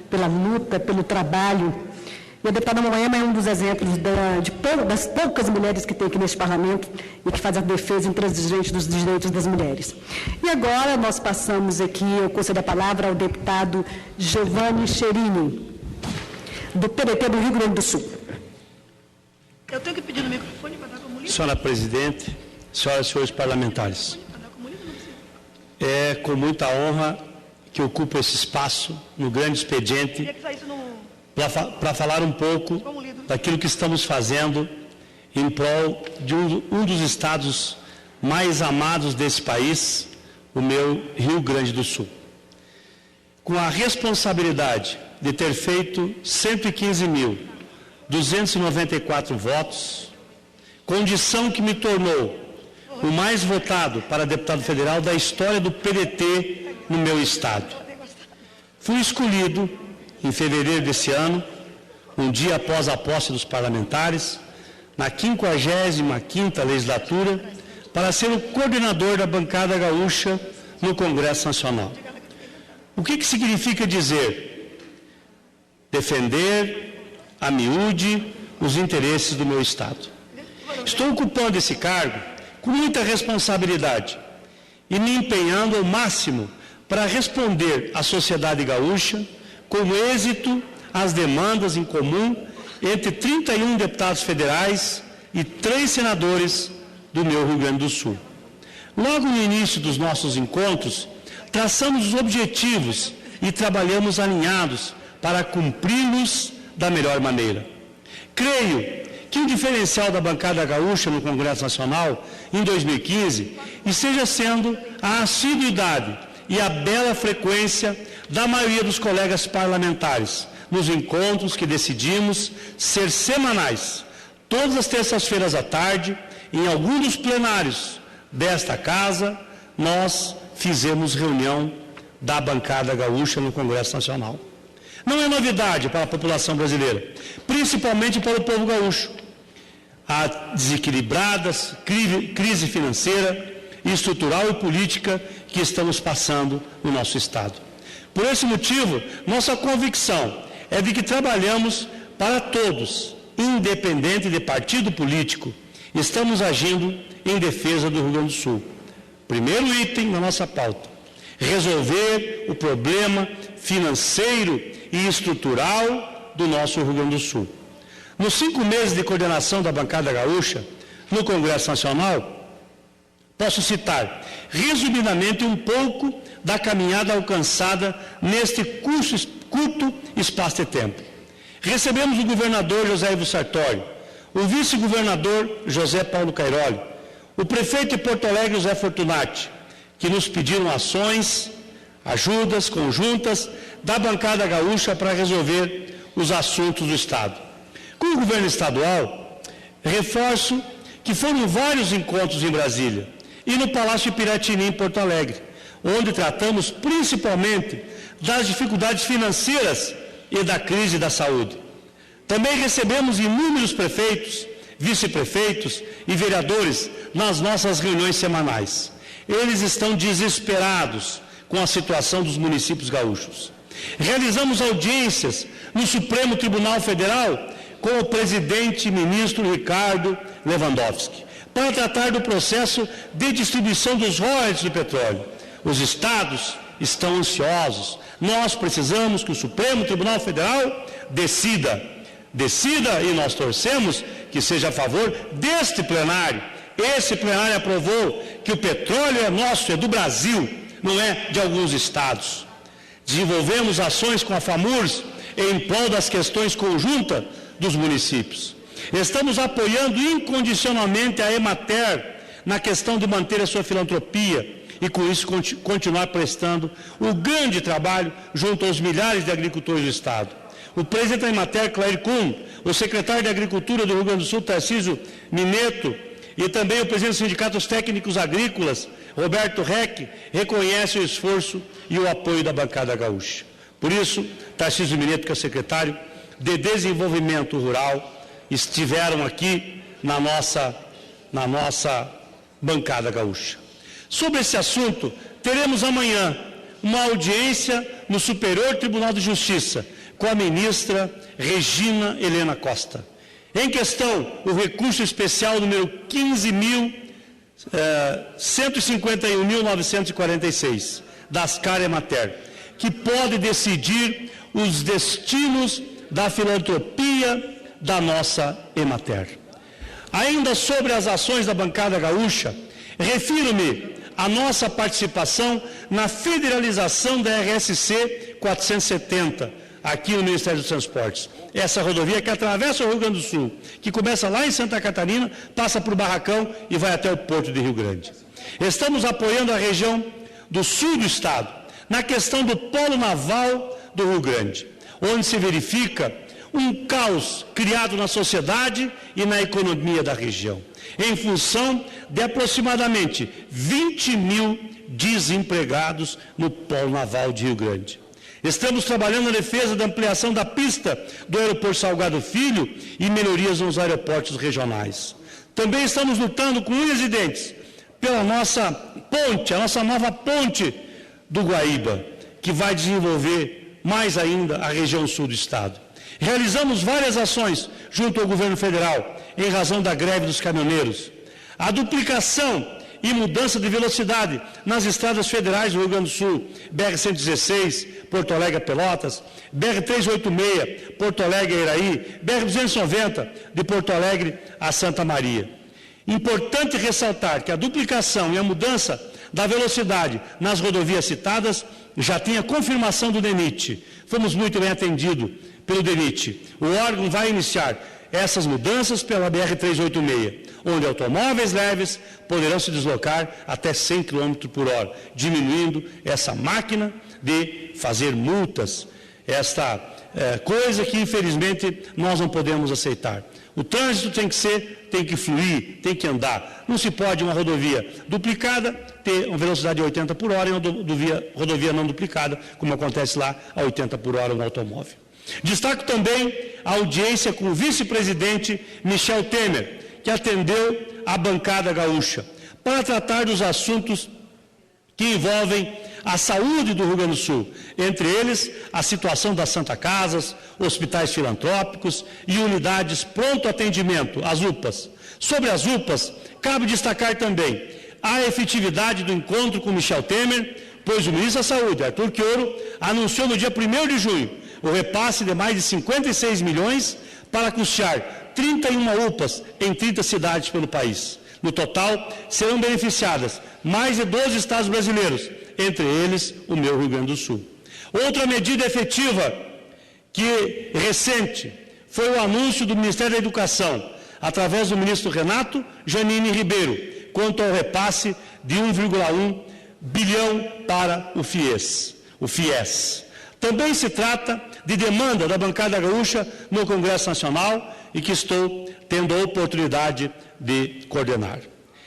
pela luta, pelo trabalho. E a deputada Moema é um dos exemplos das poucas mulheres que tem aqui neste parlamento e que faz a defesa intransigente dos direitos das mulheres. E agora nós passamos aqui, eu concedo a palavra ao deputado Giovanni Cherini, do PDT do Rio Grande do Sul. Eu tenho que pedir no microfone para dar com a mulher. Senhora Presidente, senhoras e senhores parlamentares, é com muita honra que ocupo esse espaço no grande expediente para falar um pouco daquilo que estamos fazendo em prol de um dos estados mais amados desse país, o meu Rio Grande do Sul. Com a responsabilidade de ter feito 115.294 votos, condição que me tornou o mais votado para deputado federal da história do PDT no meu estado. Fui escolhido em fevereiro desse ano, um dia após a posse dos parlamentares, na 55ª legislatura, para ser o coordenador da bancada gaúcha no Congresso Nacional. O que significa dizer? Defender a miúde os interesses do meu estado. Estou ocupando esse cargo com muita responsabilidade e me empenhando ao máximo para responder à sociedade gaúcha com êxito às demandas em comum entre 31 deputados federais e 3 senadores do meu Rio Grande do Sul. Logo no início dos nossos encontros, traçamos os objetivos e trabalhamos alinhados para cumpri-los da melhor maneira. Creio que o diferencial da bancada gaúcha no Congresso Nacional em 2015 esteja sendo a assiduidade e a bela frequência da maioria dos colegas parlamentares nos encontros que decidimos ser semanais, todas as terças-feiras à tarde, em algum dos plenários desta casa, nós fizemos reunião da bancada gaúcha no Congresso Nacional. Não é novidade para a população brasileira, principalmente para o povo gaúcho. A desequilibrada crise financeira, estrutural e política que estamos passando no nosso estado. Por esse motivo, nossa convicção é de que trabalhamos para todos, independente de partido político, estamos agindo em defesa do Rio Grande do Sul. Primeiro item na nossa pauta, resolver o problema financeiro e estrutural do nosso Rio Grande do Sul. Nos 5 meses de coordenação da bancada gaúcha, no Congresso Nacional, posso citar, resumidamente, um pouco da caminhada alcançada neste curto espaço de tempo. Recebemos o governador José Ivo Sartori, o vice-governador José Paulo Cairoli, o prefeito de Porto Alegre, José Fortunati, que nos pediram ações, ajudas conjuntas da bancada gaúcha para resolver os assuntos do Estado. Com o governo estadual, reforço que foram vários encontros em Brasília e no Palácio Piratini, em Porto Alegre, onde tratamos principalmente das dificuldades financeiras e da crise da saúde. Também recebemos inúmeros prefeitos, vice-prefeitos e vereadores nas nossas reuniões semanais. Eles estão desesperados com a situação dos municípios gaúchos. Realizamos audiências no Supremo Tribunal Federal com o presidente e ministro Ricardo Lewandowski, para tratar do processo de distribuição dos royalties do petróleo. Os estados estão ansiosos. Nós precisamos que o Supremo Tribunal Federal decida e nós torcemos que seja a favor deste plenário. Esse plenário aprovou que o petróleo é nosso, é do Brasil, não é de alguns estados. Desenvolvemos ações com a FAMURS em prol das questões conjuntas dos municípios. Estamos apoiando incondicionalmente a Emater na questão de manter a sua filantropia e, com isso, continuar prestando o grande trabalho junto aos milhares de agricultores do Estado. O presidente da Emater, Clair Kuhn, o secretário de Agricultura do Rio Grande do Sul, Tarcísio Mineto, e também o presidente dos sindicatos técnicos agrícolas, Roberto Reck, reconhecem o esforço e o apoio da bancada gaúcha. Por isso, Tarcísio Mineto, que é o secretário de Desenvolvimento Rural, estiveram aqui na nossa bancada gaúcha. Sobre esse assunto, teremos amanhã uma audiência no Superior Tribunal de Justiça, com a ministra Regina Helena Costa. Em questão, o recurso especial número 151.946, da Ascar Emater, que pode decidir os destinos da filantropia da nossa Emater. Ainda sobre as ações da bancada gaúcha, refiro-me à nossa participação na federalização da RSC 470, aqui no Ministério dos Transportes. Essa rodovia que atravessa o Rio Grande do Sul, que começa lá em Santa Catarina, passa por Barracão e vai até o Porto de Rio Grande. Estamos apoiando a região do sul do estado, na questão do polo naval do Rio Grande, onde se verifica um caos criado na sociedade e na economia da região, em função de aproximadamente 20 mil desempregados no polo naval de Rio Grande. Estamos trabalhando na defesa da ampliação da pista do aeroporto Salgado Filho e melhorias nos aeroportos regionais. Também estamos lutando com unhas e dentes pela nossa ponte, a nossa nova ponte do Guaíba, que vai desenvolver mais ainda a região sul do estado. Realizamos várias ações junto ao governo federal, em razão da greve dos caminhoneiros. A duplicação e mudança de velocidade nas estradas federais do Rio Grande do Sul, BR-116, Porto Alegre a Pelotas, BR-386, Porto Alegre a Iraí, BR-290, de Porto Alegre a Santa Maria. Importante ressaltar que a duplicação e a mudança da velocidade nas rodovias citadas já tem a confirmação do DENIT. Fomos muito bem atendidos pelo DENIT. O órgão vai iniciar essas mudanças pela BR-386, onde automóveis leves poderão se deslocar até 100 km por hora, diminuindo essa máquina de fazer multas, esta coisa que infelizmente nós não podemos aceitar. O trânsito tem que fluir, tem que andar. Não se pode uma rodovia duplicada ter uma velocidade de 80 por hora e uma rodovia não duplicada, como acontece lá a 80 por hora no automóvel. Destaco também a audiência com o vice-presidente Michel Temer, que atendeu a bancada gaúcha, para tratar dos assuntos que envolvem a saúde do Rio Grande do Sul, entre eles a situação das Santa Casas, hospitais filantrópicos e unidades pronto atendimento, as UPAs. Sobre as UPAs, cabe destacar também a efetividade do encontro com Michel Temer, pois o ministro da Saúde, Arthur Quiouro, anunciou no dia 1º de junho o repasse de mais de 56 milhões para custear 31 UPAs em 30 cidades pelo país. No total, serão beneficiadas mais de 12 estados brasileiros, entre eles o meu Rio Grande do Sul. Outra medida efetiva recente foi o anúncio do Ministério da Educação, através do ministro Renato Janine Ribeiro, quanto ao repasse de 1,1 bilhão para o FIES. Também se trata de demanda da bancada gaúcha no Congresso Nacional e que estou tendo a oportunidade de coordenar.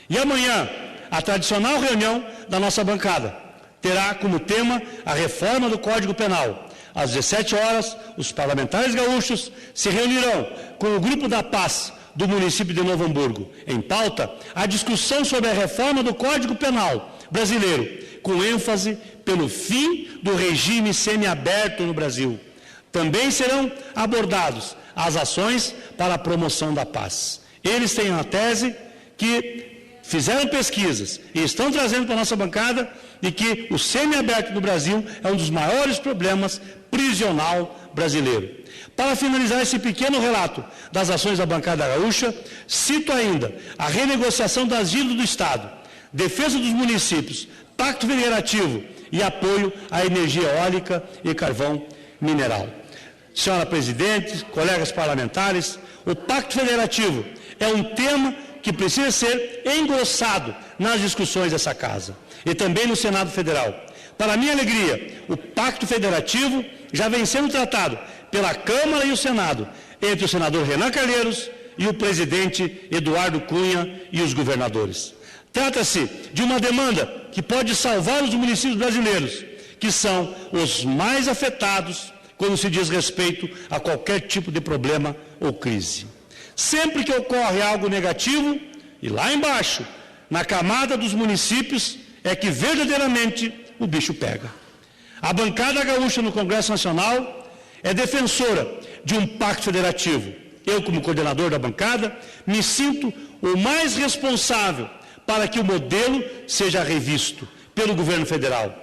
E amanhã, a tradicional reunião da nossa bancada terá como tema a reforma do Código Penal. Às 17 horas, os parlamentares gaúchos se reunirão com o Grupo da Paz do município de Novo Hamburgo. Em pauta, a discussão sobre a reforma do Código Penal brasileiro, com ênfase pelo fim do regime semiaberto no Brasil. Também serão abordados as ações para a promoção da paz. Eles têm uma tese que fizeram pesquisas e estão trazendo para a nossa bancada de que o semiaberto no Brasil é um dos maiores problemas prisional brasileiro. Para finalizar esse pequeno relato das ações da bancada gaúcha, cito ainda a renegociação das dívidas do Estado, defesa dos municípios, pacto federativo e apoio à energia eólica e carvão mineral. Senhora Presidente, colegas parlamentares, o pacto federativo é um tema que precisa ser engrossado nas discussões dessa Casa e também no Senado Federal. Para minha alegria, o pacto federativo já vem sendo tratado pela Câmara e o Senado, entre o senador Renan Calheiros e o presidente Eduardo Cunha e os governadores. Trata-se de uma demanda que pode salvar os municípios brasileiros, que são os mais afetados quando se diz respeito a qualquer tipo de problema ou crise. Sempre que ocorre algo negativo, e lá embaixo, na camada dos municípios, é que verdadeiramente o bicho pega. A bancada gaúcha no Congresso Nacional é defensora de um pacto federativo. Eu, como coordenador da bancada, me sinto o mais responsável para que o modelo seja revisto pelo governo federal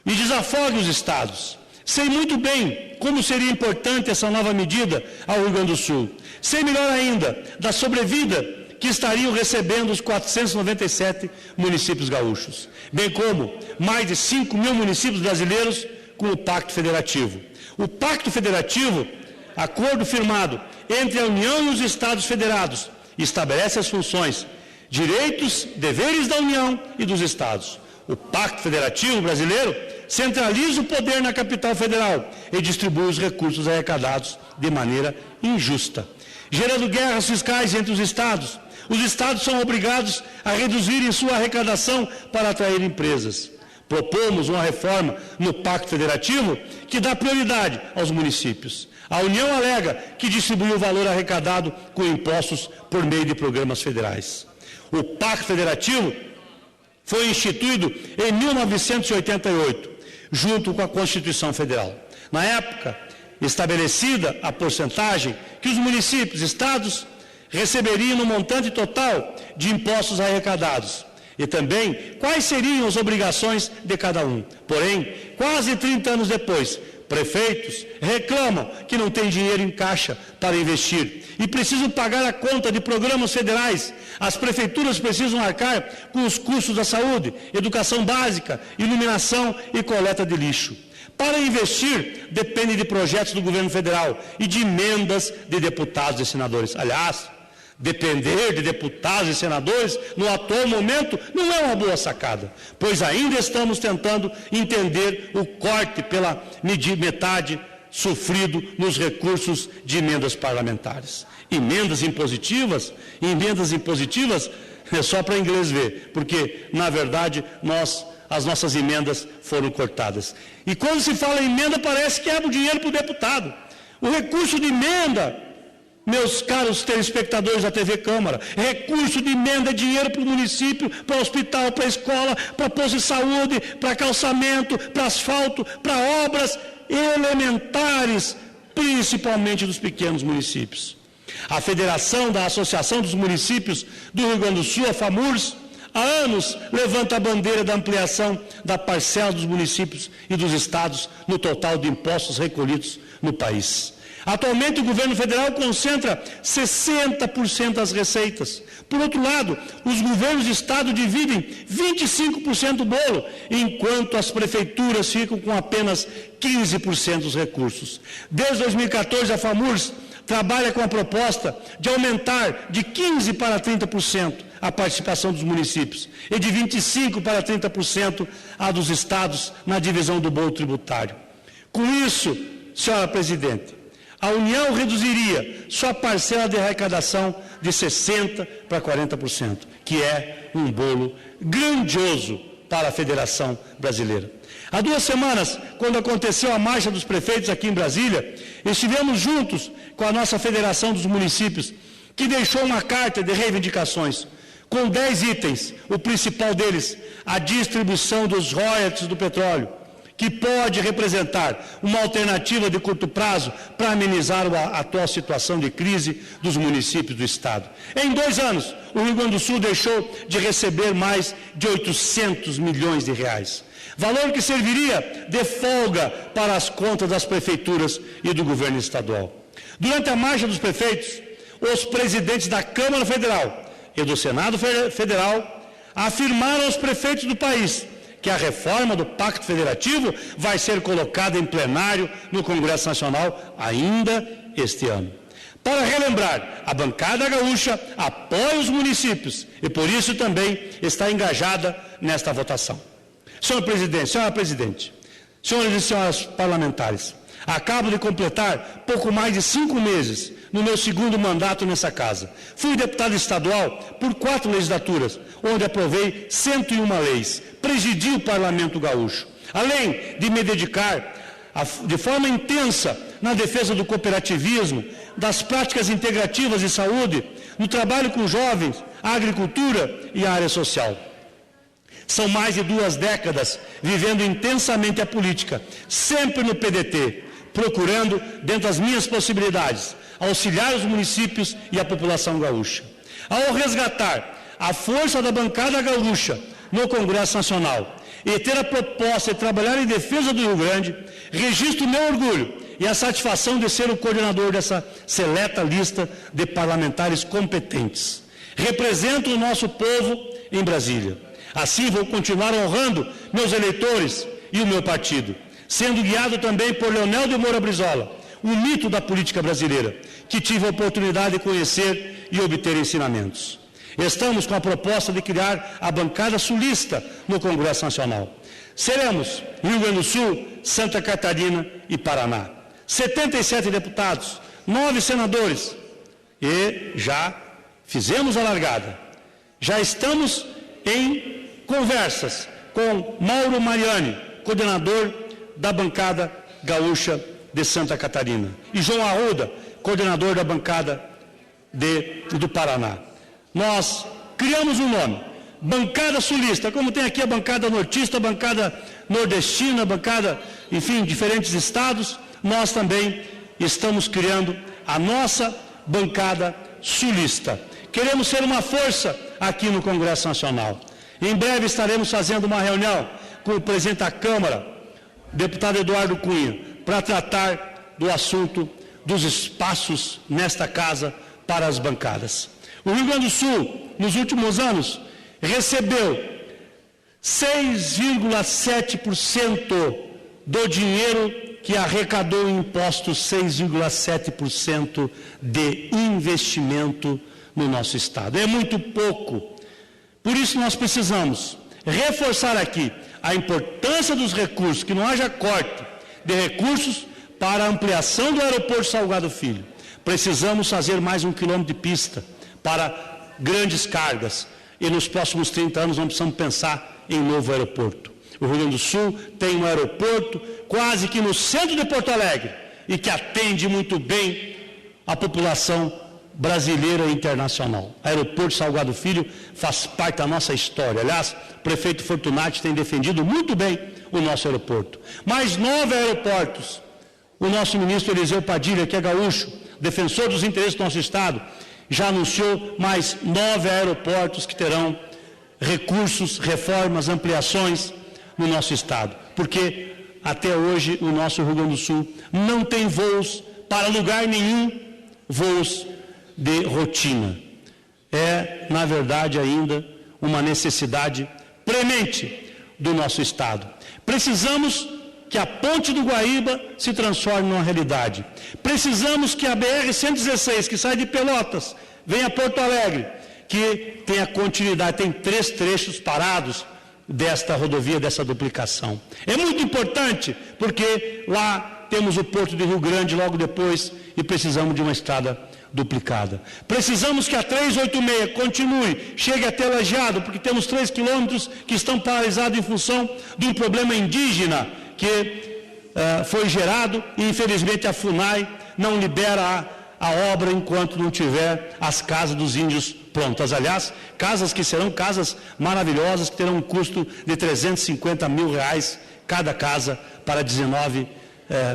e desafogue os estados. Sei muito bem como seria importante essa nova medida ao Rio Grande do Sul. Sei melhor ainda da sobrevida que estariam recebendo os 497 municípios gaúchos, bem como mais de 5 mil municípios brasileiros com o Pacto Federativo. O Pacto Federativo, acordo firmado entre a União e os Estados Federados, estabelece as funções, direitos, deveres da União e dos Estados. O Pacto Federativo brasileiro centraliza o poder na capital federal e distribui os recursos arrecadados de maneira injusta, gerando guerras fiscais entre os estados. Os estados são obrigados a reduzirem sua arrecadação para atrair empresas. Propomos uma reforma no Pacto Federativo que dá prioridade aos municípios. A União alega que distribui o valor arrecadado com impostos por meio de programas federais. O Pacto Federativo foi instituído em 1988, junto com a Constituição Federal. Na época, estabelecida a porcentagem que os municípios, estados, receberiam no montante total de impostos arrecadados e também quais seriam as obrigações de cada um. Porém, quase 30 anos depois, prefeitos reclamam que não têm dinheiro em caixa para investir e precisam pagar a conta de programas federais. As prefeituras precisam arcar com os custos da saúde, educação básica, iluminação e coleta de lixo. Para investir, depende de projetos do governo federal e de emendas de deputados e senadores. Aliás, depender de deputados e senadores no atual momento não é uma boa sacada, pois ainda estamos tentando entender o corte pela metade sofrido nos recursos de emendas parlamentares. Emendas impositivas é só para inglês ver, porque, na verdade, as nossas emendas foram cortadas. E quando se fala em emenda, parece que é o dinheiro para o deputado. O recurso de emenda, meus caros telespectadores da TV Câmara, recurso de emenda é dinheiro para o município, para o hospital, para a escola, para posto de saúde, para calçamento, para asfalto, para obras elementares, principalmente dos pequenos municípios. A Federação da Associação dos Municípios do Rio Grande do Sul, a FAMURS, há anos levanta a bandeira da ampliação da parcela dos municípios e dos estados no total de impostos recolhidos no país. Atualmente, o governo federal concentra 60% das receitas. Por outro lado, os governos de estado dividem 25% do bolo, enquanto as prefeituras ficam com apenas 15% dos recursos. Desde 2014, a FAMURS trabalha com a proposta de aumentar de 15% para 30% a participação dos municípios e de 25% para 30% a dos estados na divisão do bolo tributário. Com isso, senhora presidente, a União reduziria sua parcela de arrecadação de 60% para 40%, que é um bolo grandioso para a Federação Brasileira. Há 2 semanas, quando aconteceu a marcha dos prefeitos aqui em Brasília, estivemos juntos com a nossa Federação dos Municípios, que deixou uma carta de reivindicações, com 10 itens, o principal deles, a distribuição dos royalties do petróleo, que pode representar uma alternativa de curto prazo para amenizar a atual situação de crise dos municípios do Estado. Em 2 anos, o Rio Grande do Sul deixou de receber mais de 800 milhões de reais, valor que serviria de folga para as contas das prefeituras e do governo estadual. Durante a marcha dos prefeitos, os presidentes da Câmara Federal e do Senado Federal afirmaram aos prefeitos do país que a reforma do Pacto Federativo vai ser colocada em plenário no Congresso Nacional ainda este ano. Para relembrar, a bancada gaúcha apoia os municípios e por isso também está engajada nesta votação. Senhor presidente, senhora presidente, senhores e senhoras parlamentares, acabo de completar pouco mais de 5 meses no meu 2º mandato nessa casa. Fui deputado estadual por 4 legislaturas, onde aprovei 101 leis, presidi o Parlamento Gaúcho. Além de me dedicar de forma intensa na defesa do cooperativismo, das práticas integrativas de saúde, no trabalho com jovens, a agricultura e a área social. São mais de 2 décadas vivendo intensamente a política, sempre no PDT, procurando, dentro das minhas possibilidades, auxiliar os municípios e a população gaúcha. Ao resgatar a força da bancada gaúcha no Congresso Nacional e ter a proposta de trabalhar em defesa do Rio Grande, registro o meu orgulho e a satisfação de ser o coordenador dessa seleta lista de parlamentares competentes. Represento o nosso povo em Brasília. Assim vou continuar honrando meus eleitores e o meu partido, sendo guiado também por Leonel de Moura Brizola, um mito da política brasileira, que tive a oportunidade de conhecer e obter ensinamentos. Estamos com a proposta de criar a bancada sulista no Congresso Nacional. Seremos Rio Grande do Sul, Santa Catarina e Paraná. 77 deputados, 9 senadores e já fizemos a largada. Já estamos em conversas com Mauro Mariani, coordenador da bancada gaúcha de Santa Catarina, e João Arruda, coordenador da bancada do Paraná. Nós criamos um nome, bancada sulista, como tem aqui a bancada nortista, a bancada nordestina, a bancada, enfim, diferentes estados, nós também estamos criando a nossa bancada sulista. Queremos ser uma força aqui no Congresso Nacional. Em breve estaremos fazendo uma reunião com o presidente da Câmara, deputado Eduardo Cunha, para tratar do assunto dos espaços nesta casa para as bancadas. O Rio Grande do Sul, nos últimos anos, recebeu 6,7% do dinheiro que arrecadou em impostos, 6,7% de investimento no nosso Estado. É muito pouco. Por isso nós precisamos reforçar aqui a importância dos recursos, que não haja corte de recursos para a ampliação do aeroporto Salgado Filho. Precisamos fazer mais 1 quilômetro de pista para grandes cargas. E nos próximos 30 anos nós precisamos pensar em novo aeroporto. O Rio Grande do Sul tem um aeroporto quase que no centro de Porto Alegre e que atende muito bem a população brasileira e internacional. O aeroporto Salgado Filho faz parte da nossa história. Aliás, o prefeito Fortunati tem defendido muito bem o nosso aeroporto. Mais 9 aeroportos. O nosso ministro Eliseu Padilha, que é gaúcho, defensor dos interesses do nosso Estado, já anunciou mais 9 aeroportos que terão recursos, reformas, ampliações no nosso Estado. Porque até hoje o nosso Rio Grande do Sul não tem voos para lugar nenhum, voos de rotina. É, na verdade, ainda uma necessidade premente do nosso Estado. Precisamos que a Ponte do Guaíba se transforme numa realidade. Precisamos que a BR-116, que sai de Pelotas, venha a Porto Alegre, que tenha continuidade. Tem 3 trechos parados desta rodovia, dessa duplicação. É muito importante, porque lá temos o Porto de Rio Grande logo depois e precisamos de uma estrada duplicada. Precisamos que a 386 continue, chegue até Lajeado, porque temos 3 quilômetros que estão paralisados em função de um problema indígena que foi gerado e, infelizmente, a FUNAI não libera a obra enquanto não tiver as casas dos índios prontas. Aliás, casas que serão casas maravilhosas, que terão um custo de R$350 mil cada casa para 19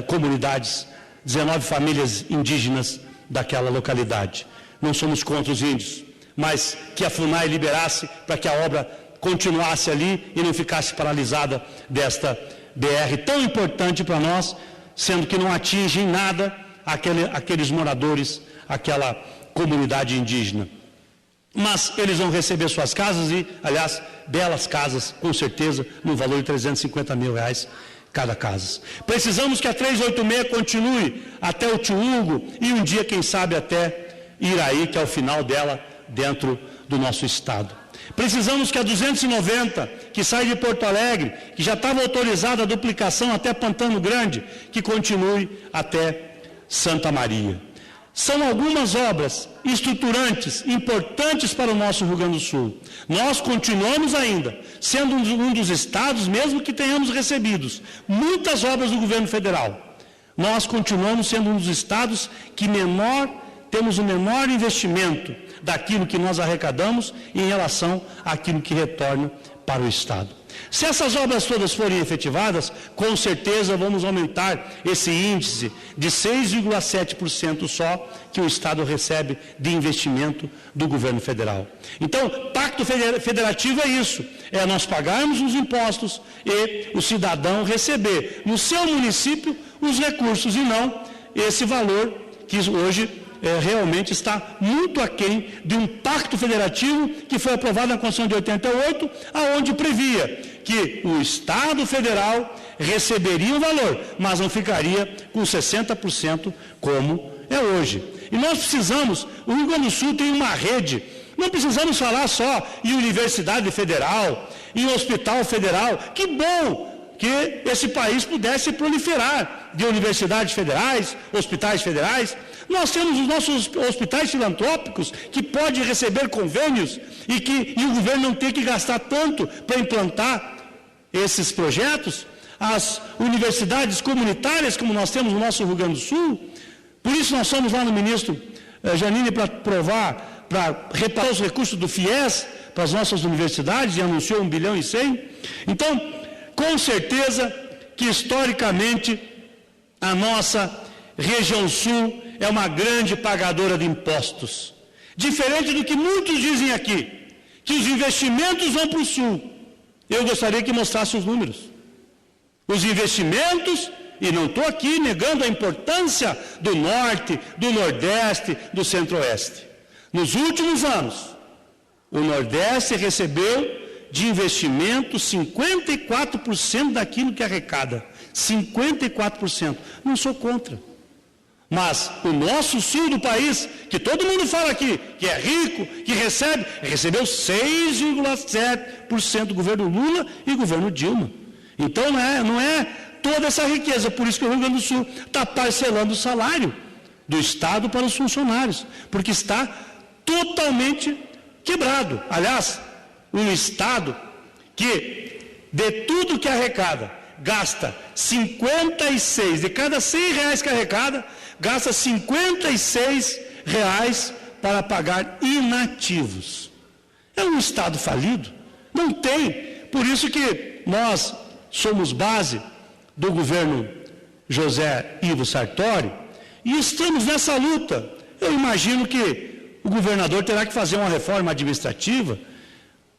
comunidades, 19 famílias indígenas daquela localidade. Não somos contra os índios, mas que a FUNAI liberasse para que a obra continuasse ali e não ficasse paralisada desta BR tão importante para nós, sendo que não atinge em nada aqueles moradores, aquela comunidade indígena. Mas eles vão receber suas casas e, aliás, belas casas, com certeza, no valor de R$350 mil cada casa. Precisamos que a 386 continue até o Tiúgo e um dia, quem sabe, até Iraí, que é o final dela dentro do nosso estado. Precisamos que a 290, que sai de Porto Alegre, que já estava autorizada a duplicação até Pantano Grande, que continue até Santa Maria. São algumas obras estruturantes, importantes para o nosso Rio Grande do Sul. Nós continuamos ainda sendo um dos estados, mesmo que tenhamos recebido muitas obras do governo federal. Nós continuamos sendo um dos estados que temos o menor investimento daquilo que nós arrecadamos em relação àquilo que retorna para o Estado. Se essas obras todas forem efetivadas, com certeza vamos aumentar esse índice de 6,7% só que o Estado recebe de investimento do governo federal. Então, pacto federativo é isso, é nós pagarmos os impostos e o cidadão receber no seu município os recursos e não esse valor que hoje realmente está muito aquém de um pacto federativo que foi aprovado na Constituição de 88, aonde previa que o Estado federal receberia o valor, mas não ficaria com 60% como é hoje. E nós precisamos, o Rio Grande do Sul tem uma rede, não precisamos falar só em universidade federal, em hospital federal. Que bom que esse país pudesse proliferar de universidades federais, hospitais federais. Nós temos os nossos hospitais filantrópicos que podem receber convênios e o governo não tem que gastar tanto para implantar esses projetos. As universidades comunitárias, como nós temos no nosso Rio Grande do Sul, por isso nós fomos lá no ministro Janine para reparar os recursos do FIES para as nossas universidades e anunciou 1,1 bilhão. Então, com certeza que historicamente a nossa região sul é uma grande pagadora de impostos. Diferente do que muitos dizem aqui, que os investimentos vão para o sul. Eu gostaria que mostrasse os números. Os investimentos, e não estou aqui negando a importância do norte, do nordeste, do centro-oeste. Nos últimos anos, o nordeste recebeu de investimento 54% daquilo que arrecada. 54%. Não sou contra. Mas o nosso sul do país, que todo mundo fala aqui, que é rico, que recebeu 6,7% do governo Lula e governo Dilma. Então não é toda essa riqueza, por isso que o Rio Grande do Sul está parcelando o salário do Estado para os funcionários, porque está totalmente quebrado. Aliás, um Estado que, de tudo que arrecada, gasta 56, de cada R$100 que arrecada, gasta R$56 para pagar inativos. É um Estado falido? Não tem. Por isso que nós somos base do governo José Ivo Sartori e estamos nessa luta. Eu imagino que o governador terá que fazer uma reforma administrativa,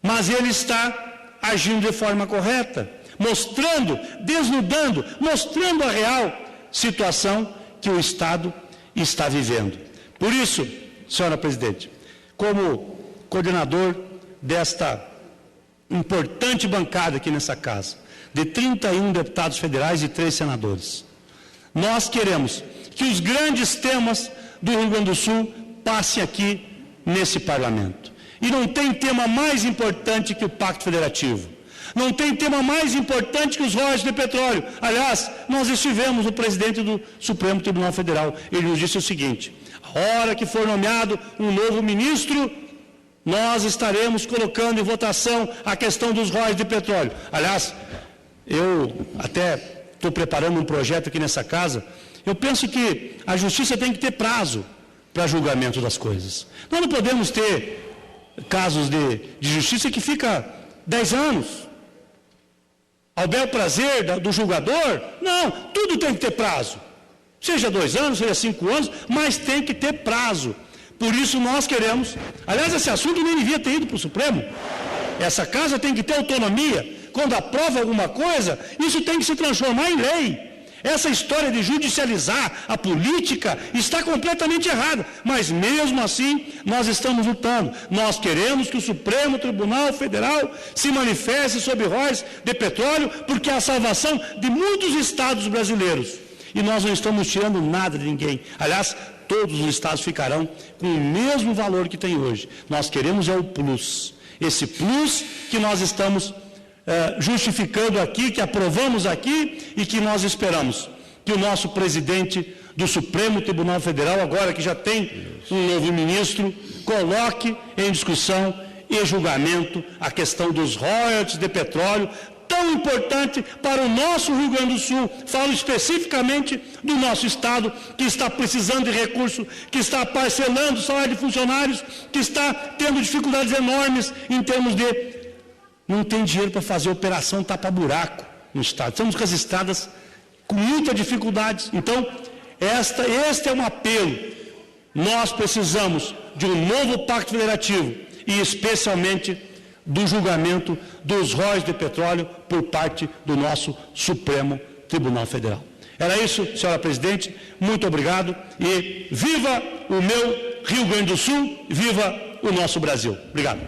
mas ele está agindo de forma correta, mostrando, desnudando, mostrando a real situação que o Estado está vivendo. Por isso, senhora presidente, como coordenador desta importante bancada aqui nessa casa, de 31 deputados federais e 3 senadores, nós queremos que os grandes temas do Rio Grande do Sul passem aqui nesse parlamento. E não tem tema mais importante que o Pacto Federativo. Não tem tema mais importante que os royalties de petróleo. Aliás, nós estivemos no presidente do Supremo Tribunal Federal. Ele nos disse o seguinte: a hora que for nomeado um novo ministro, nós estaremos colocando em votação a questão dos royalties de petróleo. Aliás, eu até estou preparando um projeto aqui nessa casa. Eu penso que a justiça tem que ter prazo para julgamento das coisas. Nós não podemos ter casos de justiça que fica 10 anos. Ao bel prazer do julgador? Não, tudo tem que ter prazo. Seja 2 anos, seja 5 anos, mas tem que ter prazo. Por isso nós queremos, aliás, esse assunto nem devia ter ido para o Supremo. Essa casa tem que ter autonomia. Quando aprova alguma coisa, isso tem que se transformar em lei. Essa história de judicializar a política está completamente errada, mas mesmo assim nós estamos lutando. Nós queremos que o Supremo Tribunal Federal se manifeste sobre royalties de petróleo, porque é a salvação de muitos estados brasileiros. E nós não estamos tirando nada de ninguém. Aliás, todos os estados ficarão com o mesmo valor que tem hoje. Nós queremos o plus. Esse plus que nós estamos justificando aqui, que aprovamos aqui e que nós esperamos que o nosso presidente do Supremo Tribunal Federal, agora que já tem um novo ministro, coloque em discussão e julgamento a questão dos royalties de petróleo, tão importante para o nosso Rio Grande do Sul. Falo especificamente do nosso estado, que está precisando de recurso, que está parcelando o salário de funcionários, que está tendo dificuldades enormes em termos de não tem dinheiro para fazer operação tapa-buraco no Estado. Estamos com as estradas com muita dificuldade. Então, este é um apelo. Nós precisamos de um novo pacto federativo e, especialmente, do julgamento dos royalties de petróleo por parte do nosso Supremo Tribunal Federal. Era isso, senhora presidente. Muito obrigado e viva o meu Rio Grande do Sul, viva o nosso Brasil. Obrigado.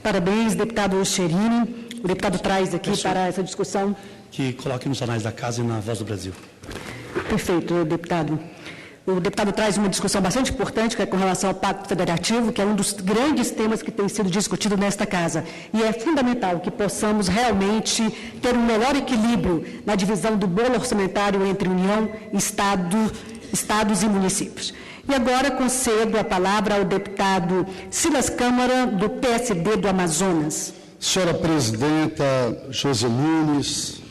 Parabéns, deputado Cherini. O deputado traz aqui para essa discussão. Que coloque nos anais da casa e na Voz do Brasil. Perfeito, deputado. O deputado traz uma discussão bastante importante, que é com relação ao Pacto Federativo, que é um dos grandes temas que tem sido discutido nesta casa. E é fundamental que possamos realmente ter um melhor equilíbrio na divisão do bolo orçamentário entre União, estados e municípios. E agora concedo a palavra ao deputado Silas Câmara, do PSD do Amazonas. Senhora presidenta José Nunes,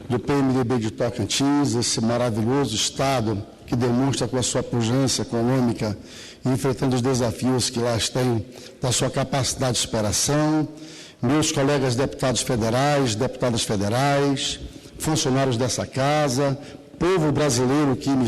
do PMDB de Tocantins, esse maravilhoso estado que demonstra com a sua pujança econômica, enfrentando os desafios que lá têm, da sua capacidade de superação, meus colegas deputados federais, deputadas federais, funcionários dessa casa, povo brasileiro que me